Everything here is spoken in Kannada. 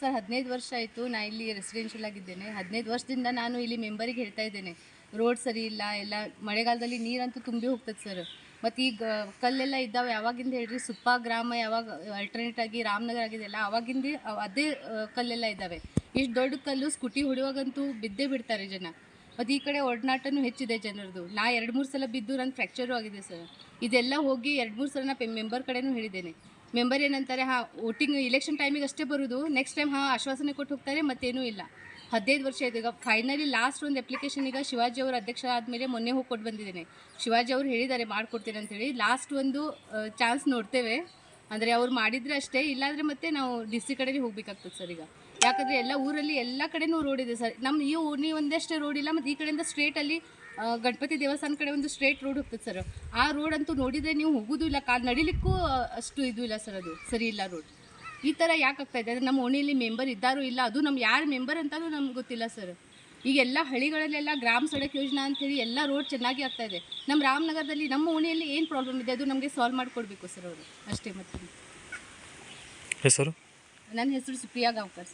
ಸರ್ 15 ವರ್ಷ ಆಯಿತು ನಾ ಇಲ್ಲಿ ರೆಸಿಡೆನ್ಷಿಯಲ್ ಆಗಿದ್ದೇನೆ. 15 ವರ್ಷದಿಂದ ನಾನು ಇಲ್ಲಿ ಮೆಂಬರಿಗೆ ಹೇಳ್ತಾ ಇದ್ದೇನೆ, ರೋಡ್ ಸರಿ ಇಲ್ಲ, ಎಲ್ಲ ಮಳೆಗಾಲದಲ್ಲಿ ನೀರಂತೂ ತುಂಬಿ ಹೋಗ್ತದೆ ಸರ್. ಮತ್ತು ಈಗ ಕಲ್ಲೆಲ್ಲ ಇದ್ದಾವೆ ಯಾವಾಗಿಂದ ಹೇಳ್ರಿ, ಸುಪ್ಪ ಗ್ರಾಮ ಯಾವಾಗ ಅಲ್ಟರ್ನೇಟ್ ಆಗಿ ರಾಮನಗರ ಆಗಿದೆಯಲ್ಲ ಆವಾಗಿಂದ ಅದೇ ಕಲ್ಲೆಲ್ಲ ಇದ್ದಾವೆ. ಇಷ್ಟು ದೊಡ್ಡ ಕಲ್ಲು ಸ್ಕೂಟಿ ಹೊಡುವಾಗಂತೂ ಬಿದ್ದೇ ಬಿಡ್ತಾರೆ ಜನ. ಮತ್ತು ಈ ಕಡೆ ಒಡನಾಟನೂ ಹೆಚ್ಚಿದೆ ಜನರದು. ನಾ 2-3 ಸಲ ಬಿದ್ದು ನನ್ನ ಫ್ರ್ಯಾಕ್ಚರು ಆಗಿದೆ ಸರ್. ಇದೆಲ್ಲ ಹೋಗಿ 2-3 ಸಲ ನಾ ಮೆಂಬರ್ ಕಡೆನೂ ಹೇಳಿದ್ದೇನೆ. ಮೆಂಬರ್ ಏನಂತಾರೆ, ವೋಟಿಂಗ್ ಇಲೆಕ್ಷನ್ ಟೈಮಿಗೆ ಅಷ್ಟೇ ಬರೋದು, ನೆಕ್ಸ್ಟ್ ಟೈಮ್ ಆಶ್ವಾಸನೆ ಕೊಟ್ಟು ಹೋಗ್ತಾರೆ, ಮತ್ತೇನೂ ಇಲ್ಲ. 15 ವರ್ಷ ಆಯಿತು. ಈಗ ಫೈನಲಿ ಲಾಸ್ಟ್ ಒಂದು ಅಪ್ಲಿಕೇಶನ್ ಈಗ ಶಿವಾಜಿ ಅವರು ಅಧ್ಯಕ್ಷ ಆದಮೇಲೆ ಮೊನ್ನೆ ಹೋಗಿ ಕೊಟ್ಟು ಬಂದಿದ್ದೇನೆ. ಶಿವಾಜಿ ಅವರು ಹೇಳಿದ್ದಾರೆ ಮಾಡಿಕೊಡ್ತೀನಿ ಅಂತೇಳಿ. ಲಾಸ್ಟ್ ಒಂದು ಚಾನ್ಸ್ ನೋಡ್ತೇವೆ, ಅಂದರೆ ಅವ್ರು ಮಾಡಿದರೆ ಅಷ್ಟೇ, ಇಲ್ಲಾಂದರೆ ಮತ್ತೆ ನಾವು DC ಕಡೆಗೆ ಹೋಗ್ಬೇಕಾಗ್ತದೆ ಸರ್. ಈಗ ಯಾಕಂದರೆ ಎಲ್ಲ ಊರಲ್ಲಿ ಎಲ್ಲ ಕಡೆನೂ ರೋಡ್ ಇದೆ ಸರ್. ನಮ್ಮ ಈ ಓಣಿ ಒಂದಷ್ಟೇ ರೋಡ್ ಇಲ್ಲ, ಮತ್ತು ಈ ಕಡೆಯಿಂದ ಸ್ಟ್ರೇಟಲ್ಲಿ ಗಣಪತಿ ದೇವಸ್ಥಾನ ಕಡೆ ಒಂದು ಸ್ಟ್ರೇಟ್ ರೋಡ್ ಹೋಗ್ತದೆ ಸರ್. ಆ ರೋಡ್ ಅಂತೂ ನೋಡಿದರೆ ನೀವು ಹೋಗೋದು ಇಲ್ಲ, ಕಾಲು ನಡಿಲಿಕ್ಕೂ ಅಷ್ಟು ಇದು ಇಲ್ಲ ಸರ್, ಅದು ಸರಿ ಇಲ್ಲ ರೋಡ್. ಈ ಥರ ಯಾಕೆ ಆಗ್ತಾಯಿದೆ ಅಂದರೆ ನಮ್ಮ ಓಣಿಯಲ್ಲಿ ಮೆಂಬರ್ ಇದ್ದಾರೋ ಇಲ್ಲ, ಅದು ನಮ್ಮ ಯಾರು ಮೆಂಬರ್ ಅಂತಲೂ ನಮ್ಗೆ ಗೊತ್ತಿಲ್ಲ ಸರ್. ಈಗೆಲ್ಲ ಹಳ್ಳಿಗಳಲ್ಲೆಲ್ಲ ಗ್ರಾಮ ಸಡಕ್ ಯೋಜನಾ ಅಂಥೇಳಿ ಎಲ್ಲ ರೋಡ್ ಚೆನ್ನಾಗಿ ಆಗ್ತಾಯಿದೆ. ನಮ್ಮ ರಾಮನಗರದಲ್ಲಿ ನಮ್ಮ ಓಣಿಯಲ್ಲಿ ಏನು ಪ್ರಾಬ್ಲಮ್ ಇದೆ ಅದು ನಮಗೆ ಸಾಲ್ವ್ ಮಾಡಿಕೊಡ್ಬೇಕು ಸರ್ ಅವರು, ಅಷ್ಟೇ. ಮತ್ತು ಹೆಸರು? ನನ್ನ ಹೆಸರು ಸುಪ್ರಿಯಾ ಗಾಂವ್ಕರ್.